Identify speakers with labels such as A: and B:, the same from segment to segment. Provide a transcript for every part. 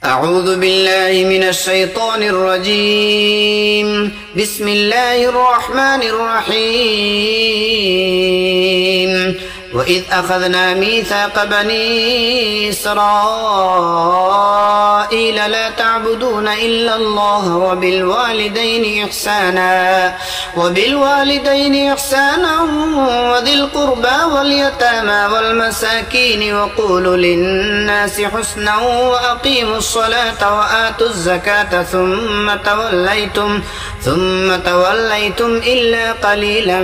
A: أعوذ بالله من الشيطان الرجيم. بسم الله الرحمن الرحيم. وإذ أخذنا ميثاق بني إسرائيل لا تعبدون إلا الله وبالوالدين إحسانا وذي القربى واليتامى والمساكين وقولوا للناس حسنا وأقيموا الصلاة وآتوا الزكاة ثم توليتم إلا قليلا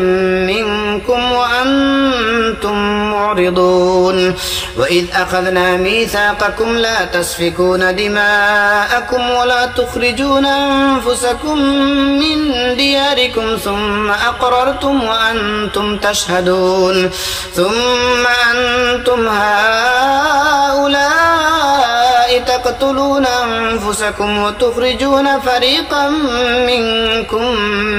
A: منكم وأنتم معرضون. وإذ أخذنا ميثاقكم لا تسفكون دماءكم ولا تخرجون أنفسكم من دياركم ثم أقررتم وأنتم تشهدون. ثم أنتم هؤلاء تقتلون أنفسكم وتخرجون فريقا منكم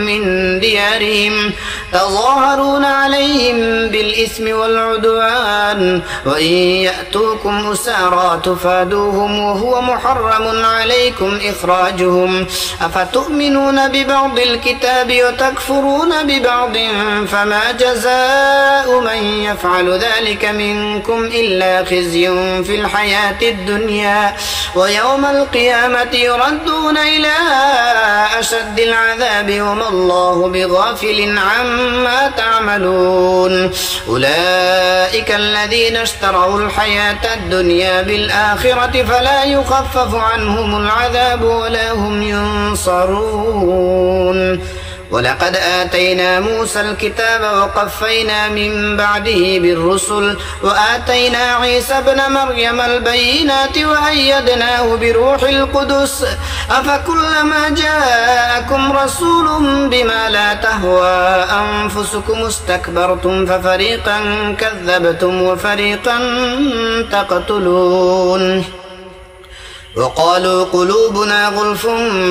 A: من ديارهم تظاهرون عليهم بالإثم والعدوان وإن يأتوكم أسارى تفادوهم وهو محرم عليكم إخراجهم أفتؤمنون ببعض الكتاب وتكفرون ببعض فما جزاء من يفعل ذلك منكم إلا خزي في الحياة الدنيا ويوم القيامة يردون إلى أشد العذاب وما الله بغافل عما تعملون. أولئك الذين اشتروا الحياة الدنيا بالآخرة فلا يخفف عنهم العذاب ولا هم ينصرون. ولقد آتينا موسى الكتاب وقفينا من بعده بالرسل وآتينا عيسى ابن مريم البينات وأيدناه بروح القدس أفكلما جاءكم رسول بما لا تهوى أنفسكم استكبرتم ففريقا كذبتم وفريقا تقتلون. وقالوا قلوبنا غلف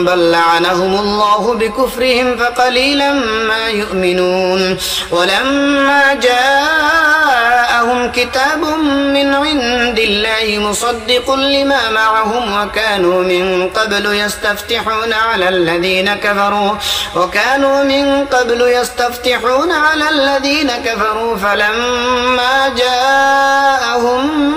A: بل لعنهم الله بكفرهم فقليلا ما يؤمنون. ولما جاءهم كتاب من عند الله مصدق لما معهم وكانوا من قبل يستفتحون على الذين كفروا فلما جاءهم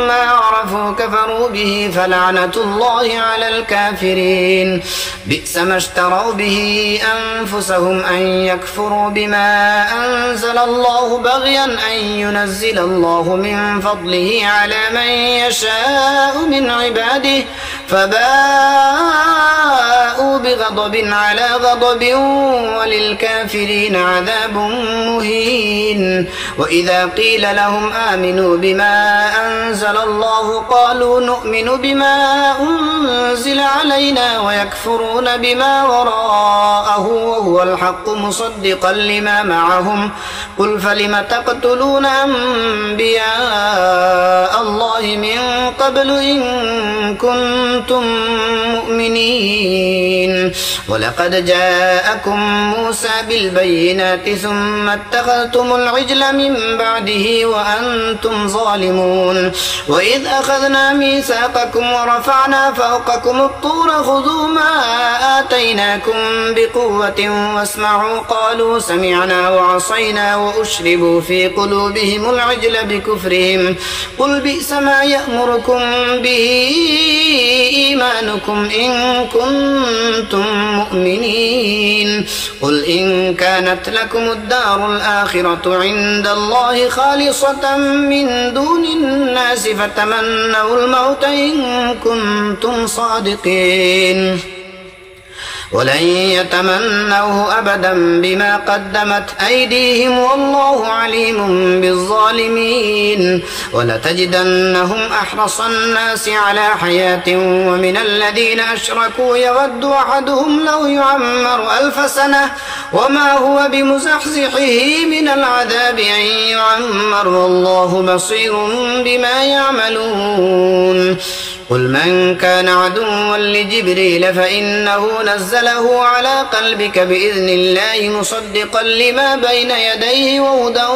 A: ما عرفوا كفروا به فلعنة الله على الكافرين. بئس ما اشتروا به أنفسهم أن يكفروا بما أنزل الله بغيا أن ينزل الله من فضله على من يشاء من عباده فباءوا بغضب على غضب وللكافرين عذاب مهين. وإذا قيل لهم آمنوا بما أنزل الله قالوا نؤمن بما أنزل علينا ويكفرون بما وراءه وهو الحق مصدقا لما معهم قل فلم تقتلون أنبياء الله من قبل إن كنتم مؤمنين. ولقد جاءكم موسى بالبينات ثم اتخذتم العجل من بعده وأنتم ظالمون. وإذ أخذنا ميثاقكم ورفعنا فوقكم الطور خذوا ما آتيناكم بقوة واسمعوا قالوا سمعنا وعصينا وأشربوا في قلوبهم العجل بكفرهم قل بئس ما يأمركم به إيمانكم إن كنتم مؤمنين. قل إن كانت لكم الدار الآخرة عند الله خالصة من دون الناس فتمنوا الموت إن كنتم صادقين ولن يتمنوه أبدا بما قدمت أيديهم والله عليم بالظالمين. ولتجدنهم أحرص الناس على حياة ومن الذين أشركوا يود أحدهم لو يعمر 1000 سنة وما هو بمزحزحه من العذاب أن يعمر والله بصير بما يعملون. قل من كان عدوا لجبريل فإنه نزله على قلبك بإذن الله مصدقا لما بين يديه وهدى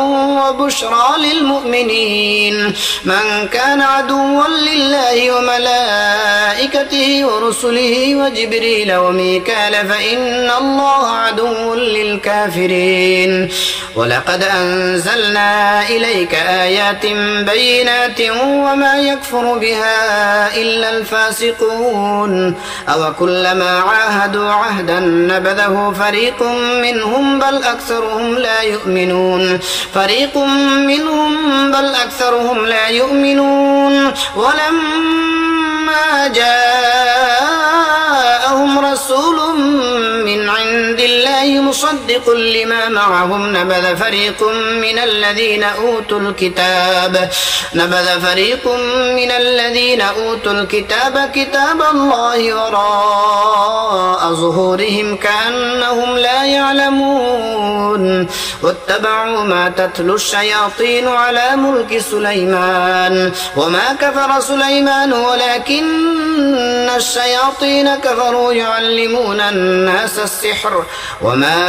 A: وبشرى للمؤمنين. من كان عدوا لله وملائكته وملائكته ورسله وجبريل وميكال فإن الله عدو للكافرين ولقد أنزلنا إليك آيات بينات وما يكفر بها إلا الفاسقون أو كلما عاهدوا عهدا نبذه فريق منهم بل أكثرهم لا يؤمنون ولما جاءهم رسول من عند الله مصدق لما معهم نبذ فريق من الذين أوتوا الكتاب كتاب الله وراء ظهورهم كأنهم لا يعلمون واتبعوا ما تتلو الشياطين على ملك سليمان وما كفر سليمان ولكن الشياطين كفروا يعلمون الناس السحر وما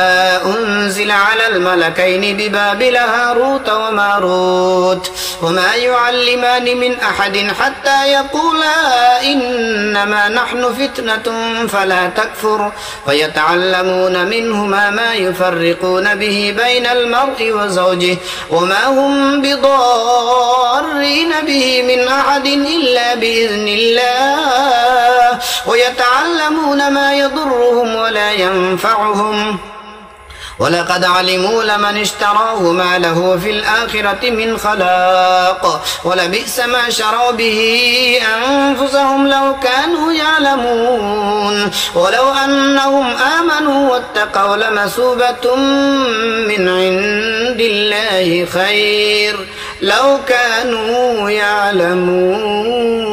A: أنزل على الملكين ببابل هاروت وماروت وما يعلمان من أحد حتى يقولا إنما نحن فتنة فلا تكفر فيتعلمون منهما ما يفرقون به بين المرء وزوجه وما هم بضارين به من أحد إلا بإذن الله ويتعلمون ما يضرهم ولا ينفعهم ولقد علموا لمن اشتراه ما له في الآخرة من خلاق ولبئس ما شروا به أنفسهم لو كانوا يعلمون ولو أنهم آمنوا واتقوا لمثوبة من عند الله خير لو كانوا يعلمون.